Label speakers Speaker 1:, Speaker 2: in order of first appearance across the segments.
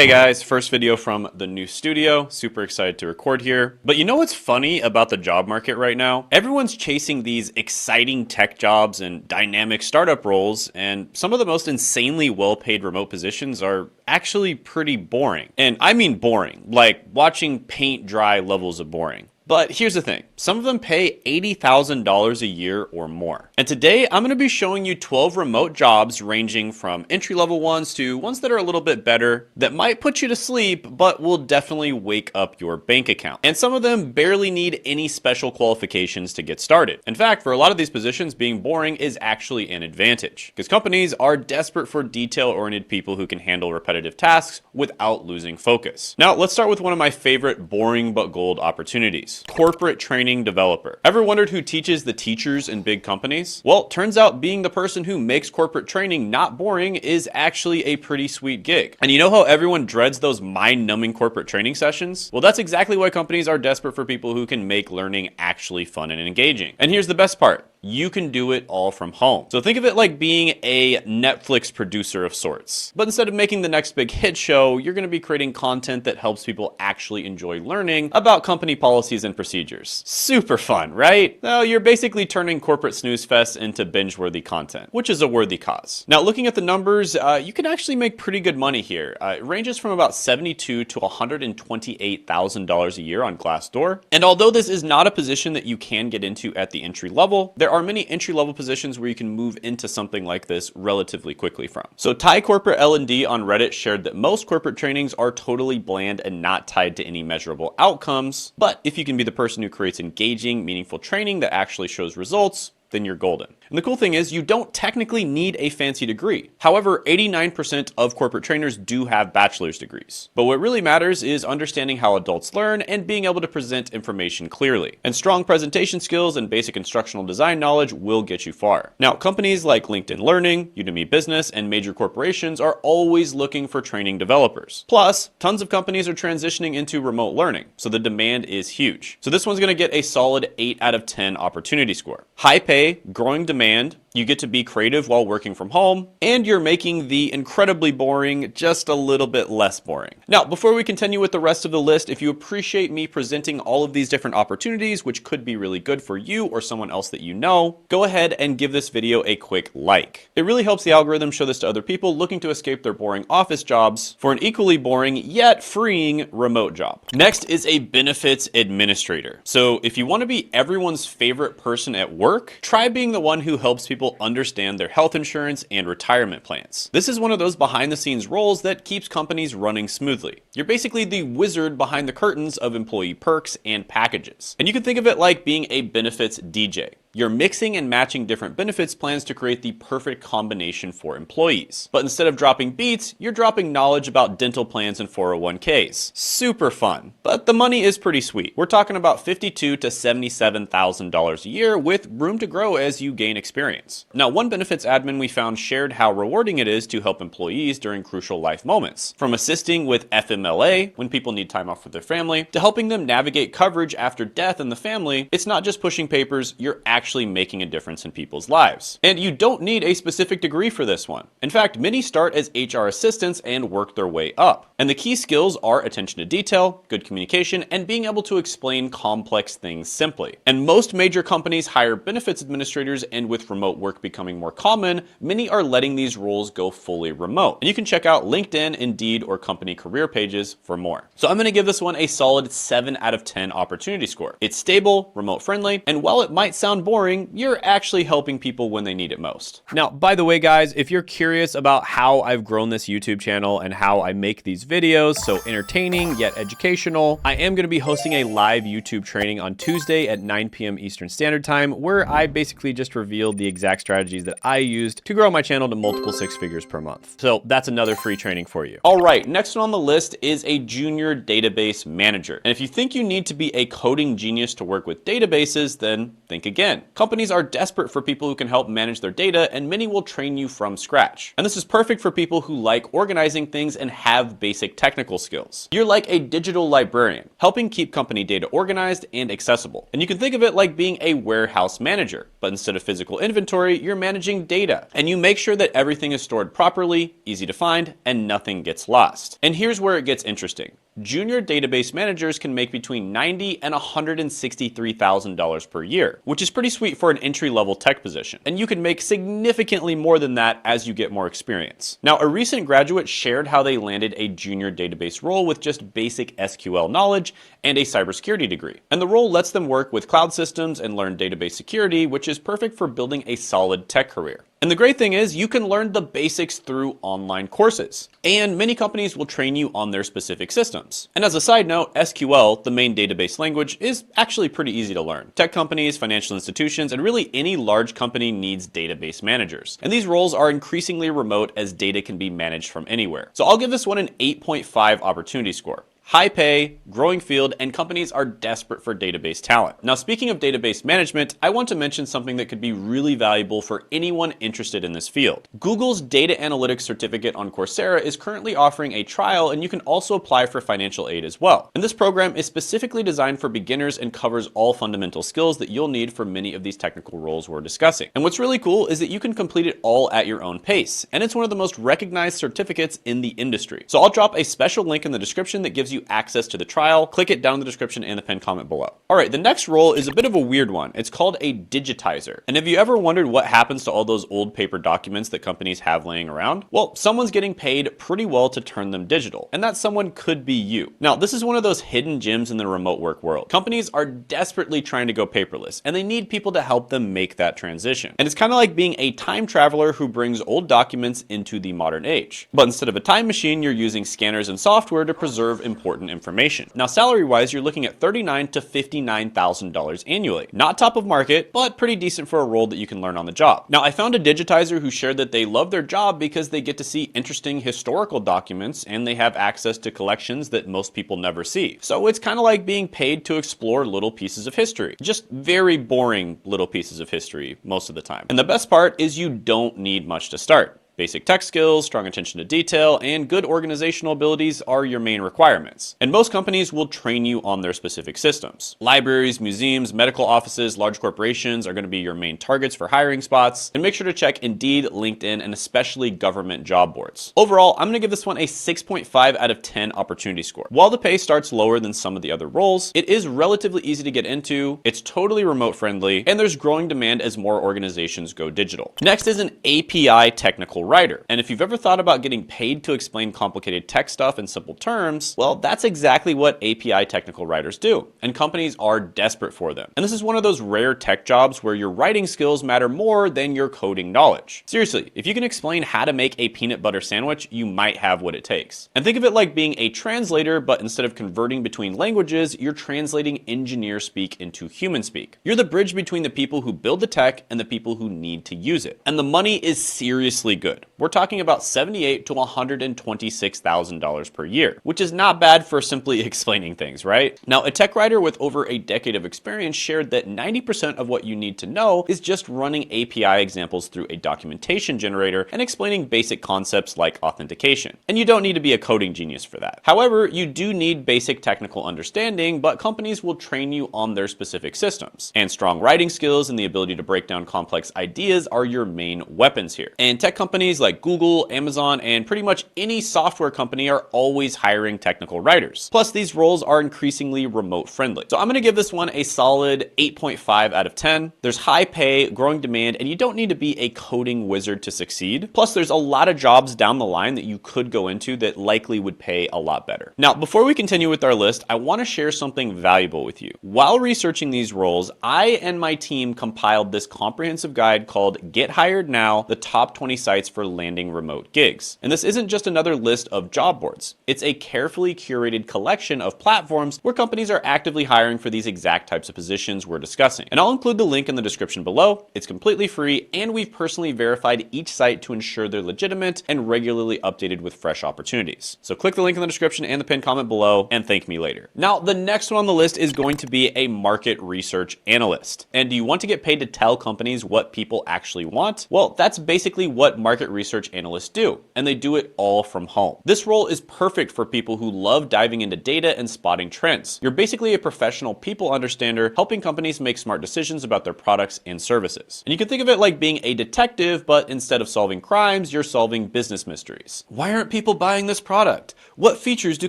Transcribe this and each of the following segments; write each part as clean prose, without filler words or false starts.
Speaker 1: Hey guys, first video from the new studio. Super excited to record here. But you know what's funny about the job market right now? Everyone's chasing these exciting tech jobs and dynamic startup roles, and some of the most insanely well-paid remote positions are actually pretty boring. And I mean boring, like watching paint dry levels of boring. But here's the thing, some of them pay $80,000 a year or more. And today I'm going to be showing you 12 remote jobs ranging from entry-level ones to ones that are a little bit better that might put you to sleep but will definitely wake up your bank account. And some of them barely need any special qualifications to get started. In fact, for a lot of these positions, being boring is actually an advantage because companies are desperate for detail-oriented people who can handle repetitive tasks without losing focus. Now, let's start with one of my favorite boring but gold opportunities. Corporate training developer. Ever wondered who teaches the teachers in big companies? Well, turns out being the person who makes corporate training not boring is actually a pretty sweet gig. And you know how everyone dreads those mind-numbing corporate training sessions? Well, that's exactly why companies are desperate for people who can make learning actually fun and engaging. And here's the best part. You can do it all from home. So think of it like being a Netflix producer of sorts. But instead of making the next big hit show, you're going to be creating content that helps people actually enjoy learning about company policies and procedures. Super fun, right? Well, you're basically turning corporate snooze fest into binge-worthy content, which is a worthy cause. Now, looking at the numbers, you can actually make pretty good money here. It ranges from about $72,000 to $128,000 a year on Glassdoor. And although this is not a position that you can get into at the entry level, there are many entry-level positions where you can move into something like this relatively quickly from. So Thai Corporate L&D on Reddit shared that most corporate trainings are totally bland and not tied to any measurable outcomes, but if you can be the person who creates engaging, meaningful training that actually shows results, then you're golden. And the cool thing is you don't technically need a fancy degree. However, 89% of corporate trainers do have bachelor's degrees. But what really matters is understanding how adults learn and being able to present information clearly. And strong presentation skills and basic instructional design knowledge will get you far. Now, companies like LinkedIn Learning, Udemy Business, and major corporations are always looking for training developers. Plus, tons of companies are transitioning into remote learning, so the demand is huge. So this one's gonna get a solid 8 out of 10 opportunity score. High pay, growing demand, you get to be creative while working from home, and you're making the incredibly boring just a little bit less boring. Now, before we continue with the rest of the list, if you appreciate me presenting all of these different opportunities, which could be really good for you or someone else that you know, go ahead and give this video a quick like. It really helps the algorithm show this to other people looking to escape their boring office jobs for an equally boring yet freeing remote job. Next is a benefits administrator. So if you want to be everyone's favorite person at work, try being the one who helps people understand their health insurance and retirement plans. This is one of those behind the scenes roles that keeps companies running smoothly. You're basically the wizard behind the curtains of employee perks and packages. And you can think of it like being a benefits DJ. You're mixing and matching different benefits plans to create the perfect combination for employees. But instead of dropping beats, you're dropping knowledge about dental plans and 401ks. Super fun. But the money is pretty sweet. We're talking about $52,000 to $77,000 a year with room to grow as you gain experience. Now, one benefits admin we found shared how rewarding it is to help employees during crucial life moments. From assisting with FMLA, when people need time off with their family, to helping them navigate coverage after death in the family, it's not just pushing papers, you're actually making a difference in people's lives. And you don't need a specific degree for this one. In fact, many start as HR assistants and work their way up. And the key skills are attention to detail, good communication, and being able to explain complex things simply. And most major companies hire benefits administrators, and with remote work becoming more common, many are letting these roles go fully remote. And you can check out LinkedIn, Indeed, or company career pages for more. So I'm going to give this one a solid 7 out of 10 opportunity score. It's stable, remote friendly, and while it might sound boring, you're actually helping people when they need it most. Now, by the way, guys, if you're curious about how I've grown this YouTube channel and how I make these videos so entertaining yet educational, I am going to be hosting a live YouTube training on Tuesday at 9 p.m. Eastern Standard Time, where I basically just revealed the exact strategies that I used to grow my channel to multiple 6 figures per month. So that's another free training for you. All right, next one on the list is a junior database manager. And if you think you need to be a coding genius to work with databases, then think again. Companies are desperate for people who can help manage their data, and many will train you from scratch. And this is perfect for people who like organizing things and have basic basic technical skills. You're like a digital librarian, helping keep company data organized and accessible. And you can think of it like being a warehouse manager, but instead of physical inventory, you're managing data. And you make sure that everything is stored properly, easy to find, and nothing gets lost. And here's where it gets interesting. Junior database managers can make between $90,000 and $163,000 per year, which is pretty sweet for an entry-level tech position. And you can make significantly more than that as you get more experience. Now, a recent graduate shared how they landed a junior database role with just basic SQL knowledge and a cybersecurity degree. And the role lets them work with cloud systems and learn database security, which is perfect for building a solid tech career. And the great thing is you can learn the basics through online courses. And many companies will train you on their specific systems. And as a side note, SQL, the main database language, is actually pretty easy to learn. Tech companies, financial institutions, and really any large company needs database managers. And these roles are increasingly remote as data can be managed from anywhere. So I'll give this one an 8.5 opportunity score. High pay, growing field, and companies are desperate for database talent. Now, speaking of database management, I want to mention something that could be really valuable for anyone interested in this field. Google's Data Analytics Certificate on Coursera is currently offering a trial, and you can also apply for financial aid as well. And this program is specifically designed for beginners and covers all fundamental skills that you'll need for many of these technical roles we're discussing. And what's really cool is that you can complete it all at your own pace, and it's one of the most recognized certificates in the industry. So I'll drop a special link in the description that gives you access to the trial. Click it down in the description and the pinned comment below. All right, the next role is a bit of a weird one. It's called a digitizer. And have you ever wondered what happens to all those old paper documents that companies have laying around? Well, someone's getting paid pretty well to turn them digital, and that someone could be you. Now, this is one of those hidden gems in the remote work world. Companies are desperately trying to go paperless, and they need people to help them make that transition. And it's kind of like being a time traveler who brings old documents into the modern age. But instead of a time machine, you're using scanners and software to preserve important information. Now, salary-wise, you're looking at $39,000 to $59,000 annually. Not top of market, but pretty decent for a role that you can learn on the job. Now, I found a digitizer who shared that they love their job because they get to see interesting historical documents and they have access to collections that most people never see. So it's kind of like being paid to explore little pieces of history. Just very boring little pieces of history most of the time. And the best part is you don't need much to start. Basic tech skills, strong attention to detail, and good organizational abilities are your main requirements. And most companies will train you on their specific systems. Libraries, museums, medical offices, large corporations are going to be your main targets for hiring spots. And make sure to check Indeed, LinkedIn, and especially government job boards. Overall, I'm going to give this one a 6.5 out of 10 opportunity score. While the pay starts lower than some of the other roles, it is relatively easy to get into, it's totally remote friendly, and there's growing demand as more organizations go digital. Next is an API technical writer. And if you've ever thought about getting paid to explain complicated tech stuff in simple terms, well, that's exactly what API technical writers do. And companies are desperate for them. And this is one of those rare tech jobs where your writing skills matter more than your coding knowledge. Seriously, if you can explain how to make a peanut butter sandwich, you might have what it takes. And think of it like being a translator, but instead of converting between languages, you're translating engineer speak into human speak. You're the bridge between the people who build the tech and the people who need to use it. And the money is seriously good. We're talking about $78,000 to $126,000 per year, which is not bad for simply explaining things, right? Now, a tech writer with over a decade of experience shared that 90% of what you need to know is just running API examples through a documentation generator and explaining basic concepts like authentication. And you don't need to be a coding genius for that. However, you do need basic technical understanding, but companies will train you on their specific systems. And strong writing skills and the ability to break down complex ideas are your main weapons here. And tech companies like Google, Amazon, and pretty much any software company are always hiring technical writers. Plus, these roles are increasingly remote friendly. So I'm going to give this one a solid 8.5 out of 10. There's high pay, growing demand, and you don't need to be a coding wizard to succeed. Plus, there's a lot of jobs down the line that you could go into that likely would pay a lot better. Now, before we continue with our list, I want to share something valuable with you. While researching these roles, I and my team compiled this comprehensive guide called Get Hired Now, the top 20 sites for landing remote gigs. And this isn't just another list of job boards. It's a carefully curated collection of platforms where companies are actively hiring for these exact types of positions we're discussing. And I'll include the link in the description below. It's completely free, and we've personally verified each site to ensure they're legitimate and regularly updated with fresh opportunities. So click the link in the description and the pinned comment below and thank me later. Now, the next one on the list is going to be a market research analyst. And do you want to get paid to tell companies what people actually want? Well, that's basically what market market research analysts do, and they do it all from home. This role is perfect for people who love diving into data and spotting trends. You're basically a professional people understander, helping companies make smart decisions about their products and services. And you can think of it like being a detective, but instead of solving crimes, you're solving business mysteries. Why aren't people buying this product? What features do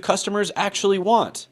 Speaker 1: customers actually want?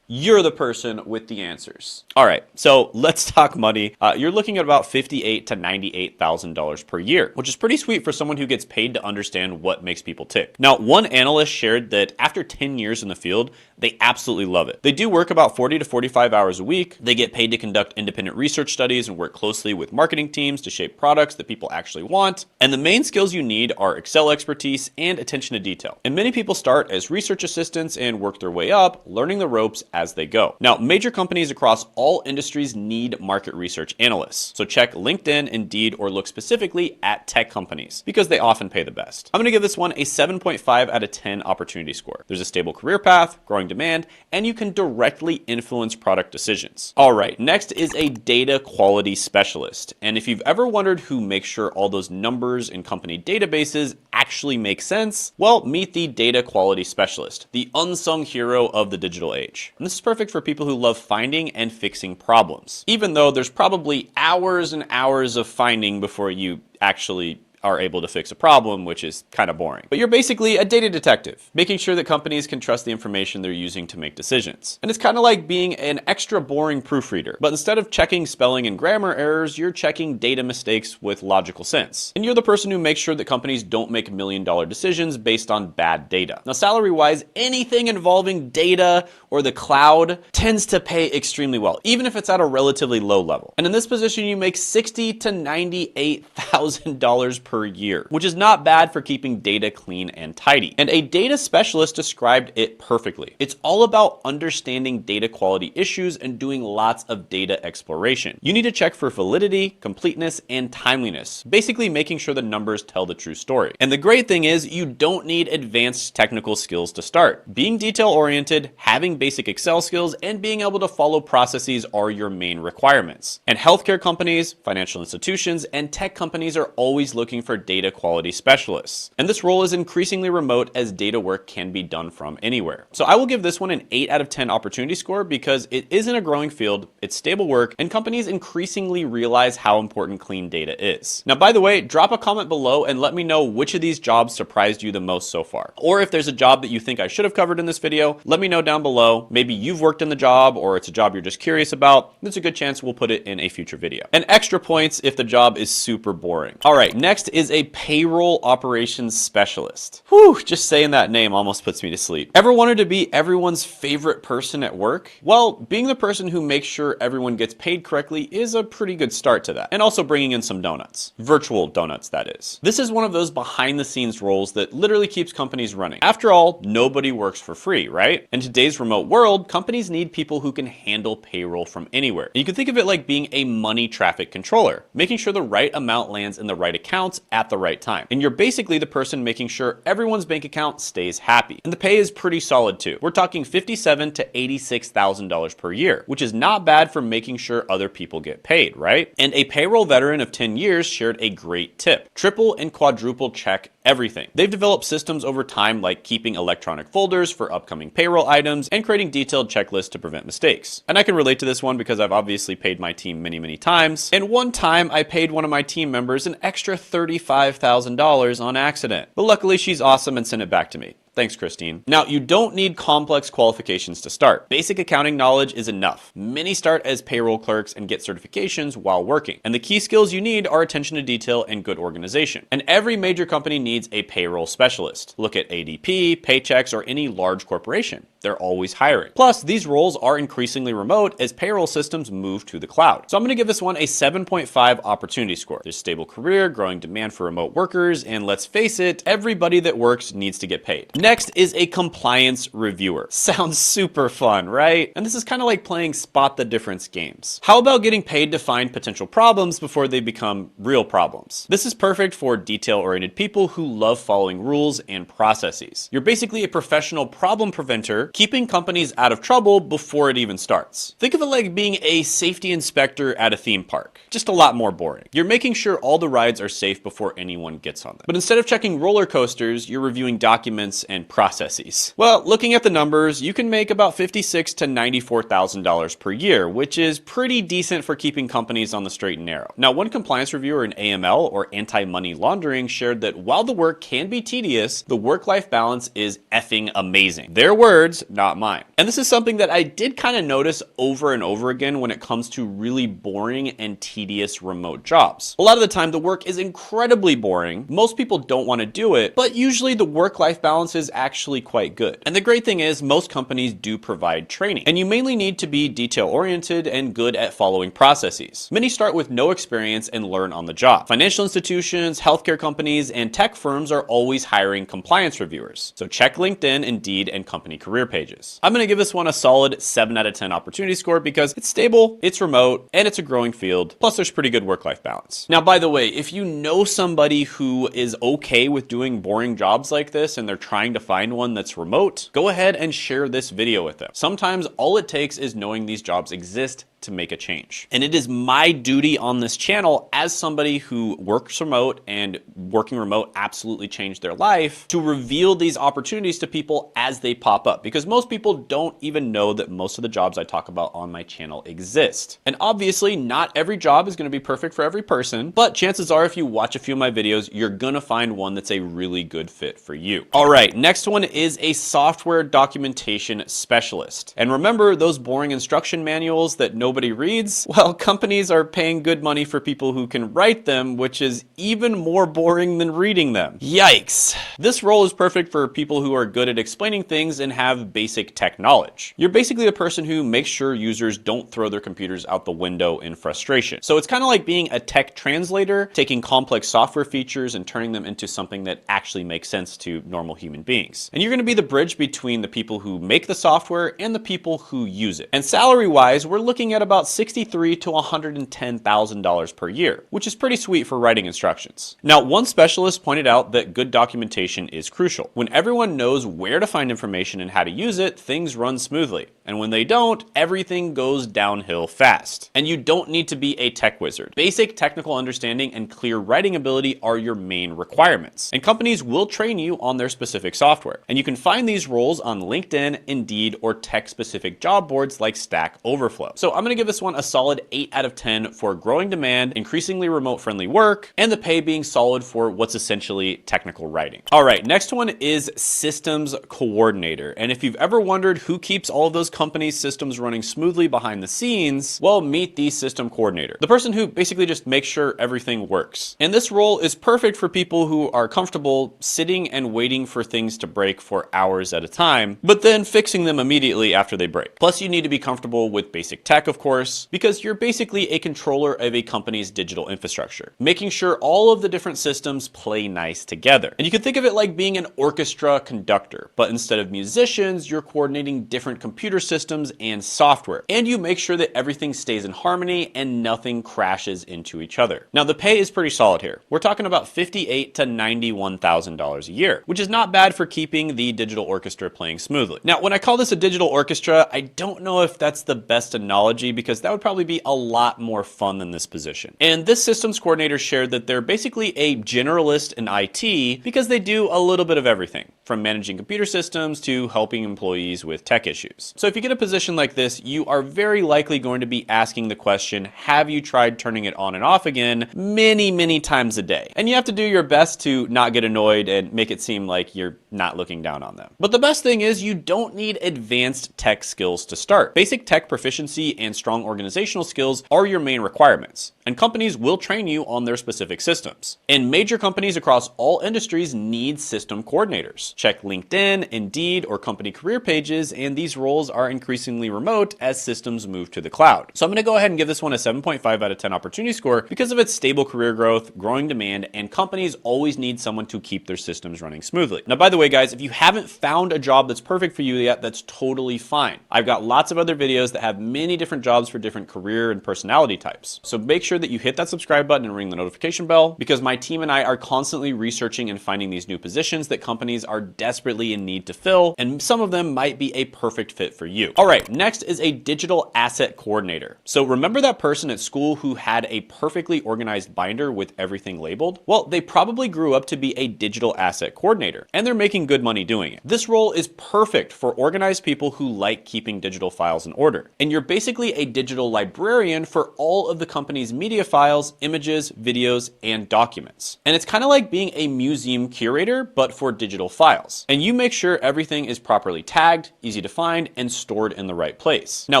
Speaker 1: You're the person with the answers. All right, so let's talk money. You're looking at about $58,000 to $98,000 per year, which is pretty sweet for someone who gets paid to understand what makes people tick. Now, one analyst shared that after 10 years in the field, they absolutely love it. They do work about 40 to 45 hours a week. They get paid to conduct independent research studies and work closely with marketing teams to shape products that people actually want. And the main skills you need are Excel expertise and attention to detail. And many people start as research assistants and work their way up, learning the ropes as they go. Now, major companies across all industries need market research analysts. So check LinkedIn, Indeed, or look specifically at tech companies because they often pay the best. I'm going to give this one a 7.5 out of 10 opportunity score. There's a stable career path, growing demand, and you can directly influence product decisions. All right, next is a data quality specialist. And if you've ever wondered who makes sure all those numbers in company databases actually make sense, well, meet the data quality specialist, the unsung hero of the digital age. And this is perfect for people who love finding and fixing problems, even though there's probably hours and hours of finding before you actually are able to fix a problem, which is kind of boring. But you're basically a data detective, making sure that companies can trust the information they're using to make decisions. And it's kind of like being an extra boring proofreader, but instead of checking spelling and grammar errors, you're checking data mistakes with logical sense. And you're the person who makes sure that companies don't make million-dollar decisions based on bad data. Now, salary-wise, anything involving data or the cloud tends to pay extremely well, even if it's at a relatively low level. And in this position, you make $60,000 to $98,000 per year, which is not bad for keeping data clean and tidy. And a data specialist described it perfectly. It's all about understanding data quality issues and doing lots of data exploration. You need to check for validity, completeness, and timeliness, basically making sure the numbers tell the true story. And the great thing is you don't need advanced technical skills to start. Being detail-oriented, having basic Excel skills, and being able to follow processes are your main requirements. And healthcare companies, financial institutions, and tech companies are always looking for data quality specialists. And this role is increasingly remote as data work can be done from anywhere. So I will give this one an 8 out of 10 opportunity score because it is in a growing field, it's stable work, and companies increasingly realize how important clean data is. Now, by the way, drop a comment below and let me know which of these jobs surprised you the most so far. Or if there's a job that you think I should have covered in this video, let me know down below. Maybe you've worked in the job or it's a job you're just curious about. There's a good chance we'll put it in a future video. And extra points if the job is super boring. All right, next is a payroll operations specialist. Whew, just saying that name almost puts me to sleep. Ever wanted to be everyone's favorite person at work? Well, being the person who makes sure everyone gets paid correctly is a pretty good start to that. And also bringing in some donuts. Virtual donuts, that is. This is one of those behind the scenes roles that literally keeps companies running. After all, nobody works for free, right? In today's remote world, companies need people who can handle payroll from anywhere. And you can think of it like being a money traffic controller, making sure the right amount lands in the right accounts at the right time. And you're basically the person making sure everyone's bank account stays happy. And the pay is pretty solid too. We're talking $57,000 to $86,000 per year, which is not bad for making sure other people get paid, right? And a payroll veteran of 10 years shared a great tip. Triple and quadruple check everything. They've developed systems over time like keeping electronic folders for upcoming payroll items and creating detailed checklists to prevent mistakes. And I can relate to this one because I've obviously paid my team many times. And one time I paid one of my team members an extra $35,000 on accident. But luckily she's awesome and sent it back to me. Thanks, Christine. Now, you don't need complex qualifications to start. Basic accounting knowledge is enough. Many start as payroll clerks and get certifications while working. And the key skills you need are attention to detail and good organization. And every major company needs a payroll specialist. Look at ADP, Paychex, or any large corporation. They're always hiring. Plus, these roles are increasingly remote as payroll systems move to the cloud. So I'm going to give this one a 7.5 opportunity score. There's stable career, growing demand for remote workers, and let's face it, everybody that works needs to get paid. Next is a compliance reviewer. Sounds super fun, right? And this is kind of like playing spot the difference games. How about getting paid to find potential problems before they become real problems? This is perfect for detail-oriented people who love following rules and processes. You're basically a professional problem preventer, keeping companies out of trouble before it even starts. Think of it like being a safety inspector at a theme park. Just a lot more boring. You're making sure all the rides are safe before anyone gets on them. But instead of checking roller coasters, you're reviewing documents and processes. Well, looking at the numbers, you can make about $56,000 to $94,000 per year, which is pretty decent for keeping companies on the straight and narrow. Now, one compliance reviewer in AML, or anti-money laundering, shared that while the work can be tedious, the work-life balance is effing amazing. Their words, not mine. And this is something that I did kind of notice over and over again when it comes to really boring and tedious remote jobs. A lot of the time, the work is incredibly boring. Most people don't want to do it, but usually the work-life balance is actually quite good. And the great thing is most companies do provide training, and you mainly need to be detail-oriented and good at following processes. Many start with no experience and learn on the job. Financial institutions, healthcare companies, and tech firms are always hiring compliance reviewers. So check LinkedIn, Indeed, and company career pages. I'm going to give this one a solid 7 out of 10 opportunity score because it's stable, it's remote, and it's a growing field. Plus there's pretty good work-life balance. Now, by the way, if you know somebody who is okay with doing boring jobs like this and they're trying to find one that's remote, go ahead and share this video with them. Sometimes all it takes is knowing these jobs exist to make a change. And it is my duty on this channel as somebody who works remote and working remote absolutely changed their life to reveal these opportunities to people as they pop up, because most people don't even know that most of the jobs I talk about on my channel exist. And obviously not every job is going to be perfect for every person, but chances are if you watch a few of my videos, you're going to find one that's a really good fit for you. All right, next one is a software documentation specialist. And remember those boring instruction manuals that nobody reads? Well, companies are paying good money for people who can write them, which is even more boring than reading them. Yikes. This role is perfect for people who are good at explaining things and have basic tech knowledge. You're basically the person who makes sure users don't throw their computers out the window in frustration. So it's kind of like being a tech translator, taking complex software features and turning them into something that actually makes sense to normal human beings. And you're going to be the bridge between the people who make the software and the people who use it. And salary-wise, we're looking at about $63,000 to $110,000 per year, which is pretty sweet for writing instructions. Now, one specialist pointed out that good documentation is crucial. When everyone knows where to find information and how to use it, things run smoothly. And when they don't, everything goes downhill fast. And you don't need to be a tech wizard. Basic technical understanding and clear writing ability are your main requirements. And companies will train you on their specific software. And you can find these roles on LinkedIn, Indeed, or tech-specific job boards like Stack Overflow. So I'm going to give this one a solid 8 out of 10 for growing demand, increasingly remote-friendly work, and the pay being solid for what's essentially technical writing. All right, next one is systems coordinator. And if you've ever wondered who keeps all of those companies' systems running smoothly behind the scenes, well, meet the system coordinator, the person who basically just makes sure everything works. And this role is perfect for people who are comfortable sitting and waiting for things to break for hours at a time, but then fixing them immediately after they break. Plus, you need to be comfortable with basic tech, of course, because you're basically a controller of a company's digital infrastructure, making sure all of the different systems play nice together. And you can think of it like being an orchestra conductor, but instead of musicians, you're coordinating different computer systems and software, and you make sure that everything stays in harmony and nothing crashes into each other. Now, the pay is pretty solid here. We're talking about $58,000 to $91,000 a year, which is not bad for keeping the digital orchestra playing smoothly. Now, when I call this a digital orchestra, I don't know if that's the best analogy because that would probably be a lot more fun than this position. And this systems coordinator shared that they're basically a generalist in IT because they do a little bit of everything, from managing computer systems to helping employees with tech issues. So if you get a position like this, you are very likely going to be asking the question, have you tried turning it on and off again many times a day? And you have to do your best to not get annoyed and make it seem like you're not looking down on them. But the best thing is you don't need advanced tech skills to start. Basic tech proficiency and and strong organizational skills are your main requirements, and companies will train you on their specific systems. And major companies across all industries need system coordinators. Check LinkedIn, Indeed, or company career pages, and these roles are increasingly remote as systems move to the cloud. So I'm going to go ahead and give this one a 7.5 out of 10 opportunity score because of its stable career growth, growing demand, and companies always need someone to keep their systems running smoothly. Now, by the way, guys, if you haven't found a job that's perfect for you yet, that's totally fine. I've got lots of other videos that have many different jobs for different career and personality types. So make sure that you hit that subscribe button and ring the notification bell because my team and I are constantly researching and finding these new positions that companies are desperately in need to fill, and some of them might be a perfect fit for you. All right, next is a digital asset coordinator. So remember that person at school who had a perfectly organized binder with everything labeled? Well, they probably grew up to be a digital asset coordinator, and they're making good money doing it. This role is perfect for organized people who like keeping digital files in order. And you're basically a digital librarian for all of the company's media files, images, videos, and documents. And it's kind of like being a museum curator, but for digital files. And you make sure everything is properly tagged, easy to find, and stored in the right place. Now,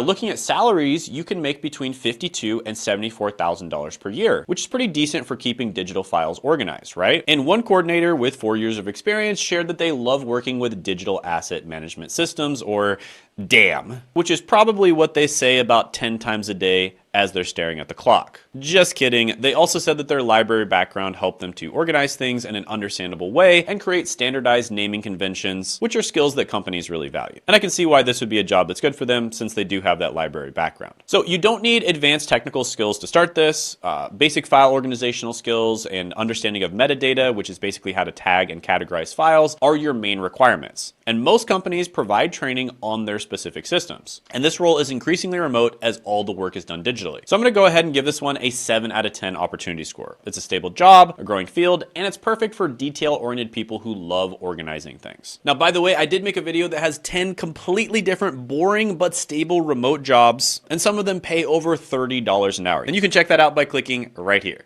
Speaker 1: looking at salaries, you can make between $52,000 and $74,000 per year, which is pretty decent for keeping digital files organized, right? And one coordinator with 4 years of experience shared that they love working with digital asset management systems, or DAM, which is probably what they say about 10 times a day as they're staring at the clock. Just kidding. They also said that their library background helped them to organize things in an understandable way and create standardized naming conventions, which are skills that companies really value. And I can see why this would be a job that's good for them since they do have that library background. So you don't need advanced technical skills to start this. Basic file organizational skills and understanding of metadata, which is basically how to tag and categorize files, are your main requirements. And most companies provide training on their specific systems. And this role is increasingly remote as all the work is done digitally. So I'm going to go ahead and give this one a 7 out of 10 opportunity score. It's a stable job, a growing field, and it's perfect for detail-oriented people who love organizing things. Now, by the way, I did make a video that has 10 completely different, boring but stable remote jobs, and some of them pay over $30 an hour. And you can check that out by clicking right here.